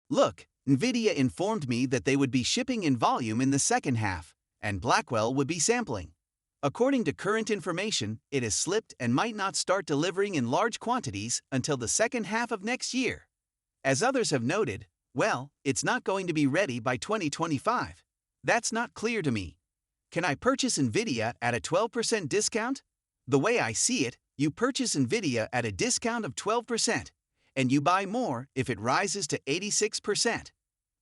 Look, Nvidia informed me that they would be shipping in volume in the second half, and Blackwell would be sampling. According to current information, it has slipped and might not start delivering in large quantities until the second half of next year. As others have noted, well, it's not going to be ready by 2025. That's not clear to me. Can I purchase Nvidia at a 12% discount? The way I see it, you purchase Nvidia at a discount of 12%, and you buy more if it rises to 86%.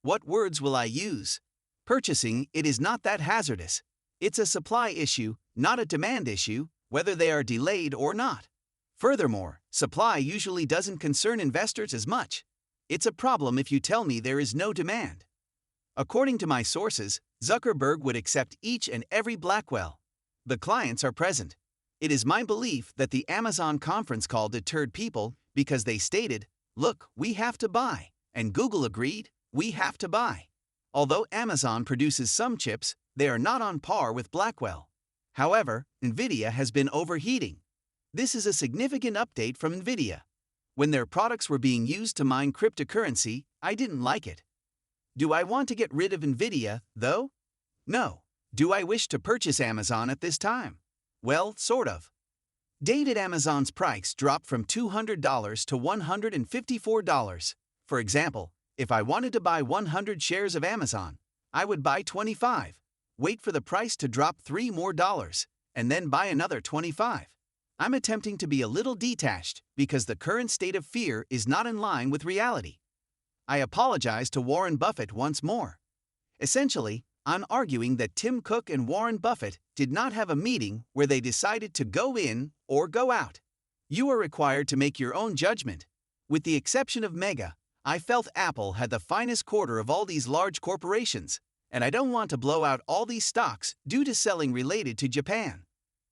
What words will I use? Purchasing it is not that hazardous. It's a supply issue, not a demand issue, whether they are delayed or not. Furthermore, supply usually doesn't concern investors as much. It's a problem if you tell me there is no demand. According to my sources, Zuckerberg would accept each and every Blackwell. The clients are present. It is my belief that the Amazon conference call deterred people because they stated, "Look, we have to buy," and Google agreed, "We have to buy." Although Amazon produces some chips, they are not on par with Blackwell. However, Nvidia has been overheating. This is a significant update from Nvidia. When their products were being used to mine cryptocurrency, I didn't like it. Do I want to get rid of Nvidia, though? No. Do I wish to purchase Amazon at this time? Well, sort of. Dated Amazon's price dropped from $200 to $154. For example, if I wanted to buy 100 shares of Amazon, I would buy 25, wait for the price to drop $3 more, and then buy another 25. I'm attempting to be a little detached because the current state of fear is not in line with reality. I apologize to Warren Buffett once more. Essentially, I'm arguing that Tim Cook and Warren Buffett did not have a meeting where they decided to go in or go out. You are required to make your own judgment. With the exception of Mega, I felt Apple had the finest quarter of all these large corporations, and I don't want to blow out all these stocks due to selling related to Japan.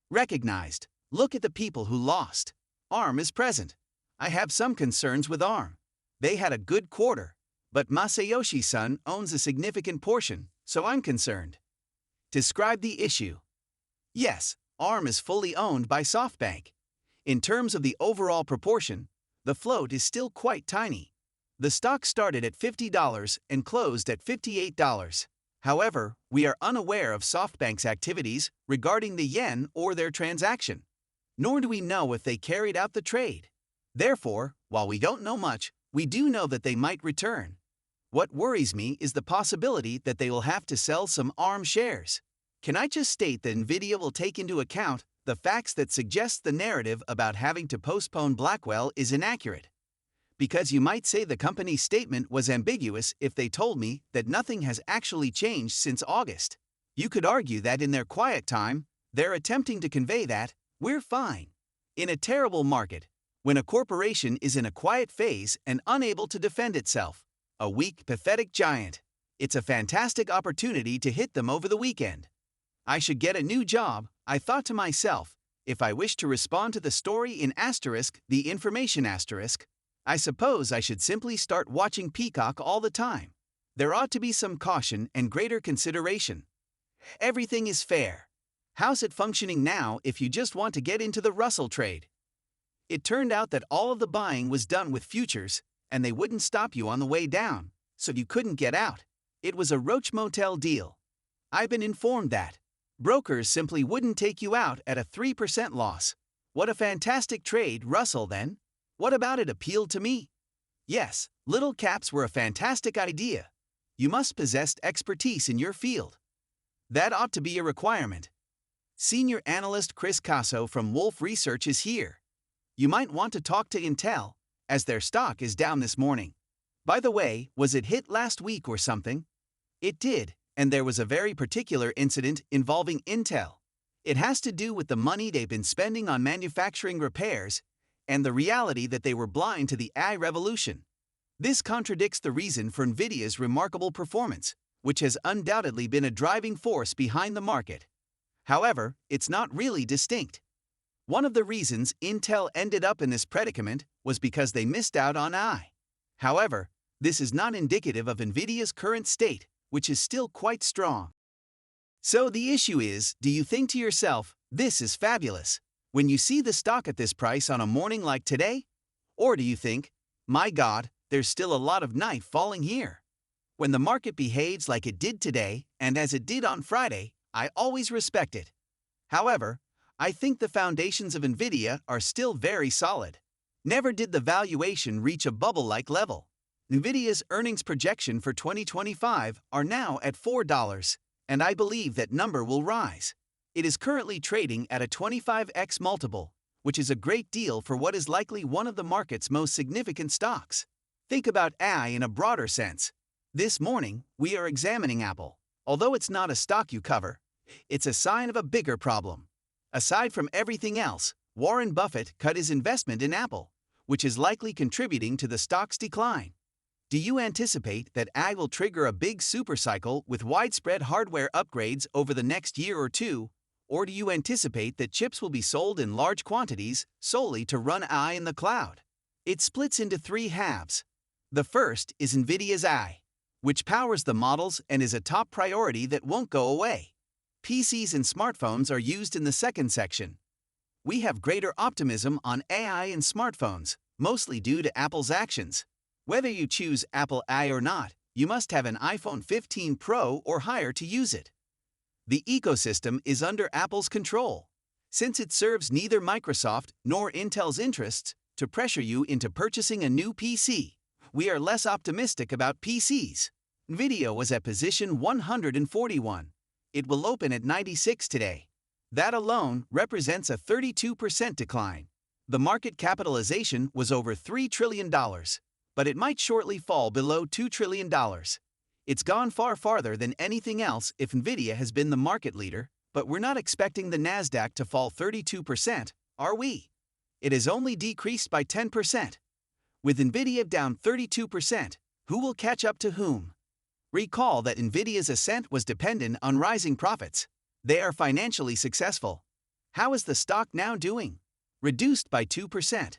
Recognized. Look at the people who lost. ARM is present. I have some concerns with ARM. They had a good quarter, but Masayoshi-san owns a significant portion, so I'm concerned. Describe the issue. Yes, ARM is fully owned by SoftBank. In terms of the overall proportion, the float is still quite tiny. The stock started at $50 and closed at $58. However, we are unaware of SoftBank's activities regarding the yen or their transaction. Nor do we know if they carried out the trade. Therefore, while we don't know much, we do know that they might return. What worries me is the possibility that they will have to sell some ARM shares. Can I just state that Nvidia will take into account the facts that suggest the narrative about having to postpone Blackwell is inaccurate? Because you might say the company's statement was ambiguous if they told me that nothing has actually changed since August. You could argue that in their quiet time, they're attempting to convey that we're fine. In a terrible market, when a corporation is in a quiet phase and unable to defend itself, a weak, pathetic giant, it's a fantastic opportunity to hit them over the weekend. I should get a new job, I thought to myself, if I wish to respond to the story in asterisk, the information asterisk, I suppose I should simply start watching Peacock all the time. There ought to be some caution and greater consideration. Everything is fair. How's it functioning now if you just want to get into the Russell trade? It turned out that all of the buying was done with futures, and they wouldn't stop you on the way down, so you couldn't get out. It was a Roach Motel deal. I've been informed that brokers simply wouldn't take you out at a 3% loss. What a fantastic trade, Russell, then. What about it appealed to me? Yes, little caps were a fantastic idea. You must possess expertise in your field. That ought to be a requirement. Senior analyst Chris Casso from Wolf Research is here. You might want to talk to Intel, as their stock is down this morning. By the way, was it hit last week or something? It did, and there was a very particular incident involving Intel. It has to do with the money they've been spending on manufacturing repairs, and the reality that they were blind to the AI revolution. This contradicts the reason for Nvidia's remarkable performance, which has undoubtedly been a driving force behind the market. However, it's not really distinct. One of the reasons Intel ended up in this predicament was because they missed out on AI. However, this is not indicative of Nvidia's current state, which is still quite strong. So the issue is, do you think to yourself, this is fabulous, when you see the stock at this price on a morning like today? Or do you think, my God, there's still a lot of knife falling here. When the market behaves like it did today and as it did on Friday, I always respect it. However, I think the foundations of Nvidia are still very solid. Never did the valuation reach a bubble-like level. Nvidia's earnings projection for 2025 are now at $4, and I believe that number will rise. It is currently trading at a 25x multiple, which is a great deal for what is likely one of the market's most significant stocks. Think about AI in a broader sense. This morning, we are examining Apple. Although it's not a stock you cover, it's a sign of a bigger problem. Aside from everything else, Warren Buffett cut his investment in Apple, which is likely contributing to the stock's decline. Do you anticipate that AI will trigger a big supercycle with widespread hardware upgrades over the next year or two, or do you anticipate that chips will be sold in large quantities solely to run AI in the cloud? It splits into three halves. The first is Nvidia's AI, which powers the models and is a top priority that won't go away. PCs and smartphones are used in the second section. We have greater optimism on AI and smartphones, mostly due to Apple's actions. Whether you choose Apple AI or not, you must have an iPhone 15 Pro or higher to use it. The ecosystem is under Apple's control. Since it serves neither Microsoft nor Intel's interests to pressure you into purchasing a new PC, we are less optimistic about PCs. Nvidia was at position 141. It will open at 96 today. That alone represents a 32% decline. The market capitalization was over $3 trillion, but it might shortly fall below $2 trillion. It's gone far farther than anything else if Nvidia has been the market leader, but we're not expecting the Nasdaq to fall 32%, are we? It has only decreased by 10%. With Nvidia down 32%, who will catch up to whom? Recall that Nvidia's ascent was dependent on rising profits. They are financially successful. How is the stock now doing? Reduced by 2%.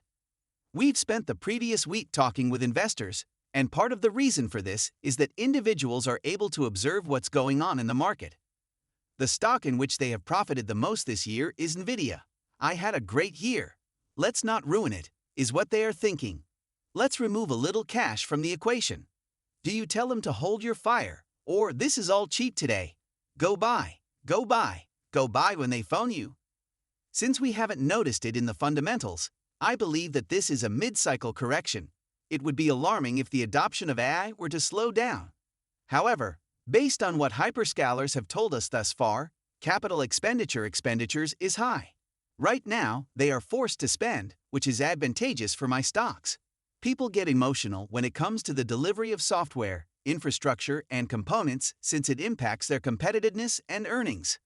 We've spent the previous week talking with investors, and part of the reason for this is that individuals are able to observe what's going on in the market. The stock in which they have profited the most this year is Nvidia. I had a great year. Let's not ruin it, is what they are thinking. Let's remove a little cash from the equation. Do you tell them to hold your fire, or this is all cheap today? Go buy, go buy, go buy when they phone you? Since we haven't noticed it in the fundamentals, I believe that this is a mid-cycle correction. It would be alarming if the adoption of AI were to slow down. However, based on what hyperscalers have told us thus far, capital expenditures is high. Right now, they are forced to spend, which is advantageous for my stocks. People get emotional when it comes to the delivery of software, infrastructure, and components since it impacts their competitiveness and earnings.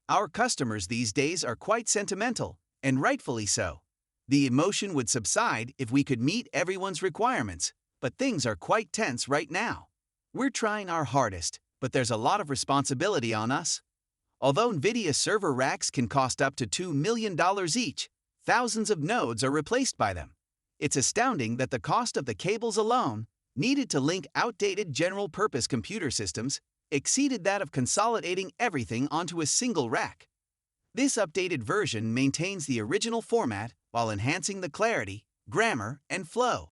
Our customers these days are quite sentimental, and rightfully so. The emotion would subside if we could meet everyone's requirements, but things are quite tense right now. We're trying our hardest, but there's a lot of responsibility on us. Although Nvidia server racks can cost up to $2 million each, thousands of nodes are replaced by them. It's astounding that the cost of the cables alone, needed to link outdated general-purpose computer systems, exceeded that of consolidating everything onto a single rack. This updated version maintains the original format while enhancing the clarity, grammar, and flow.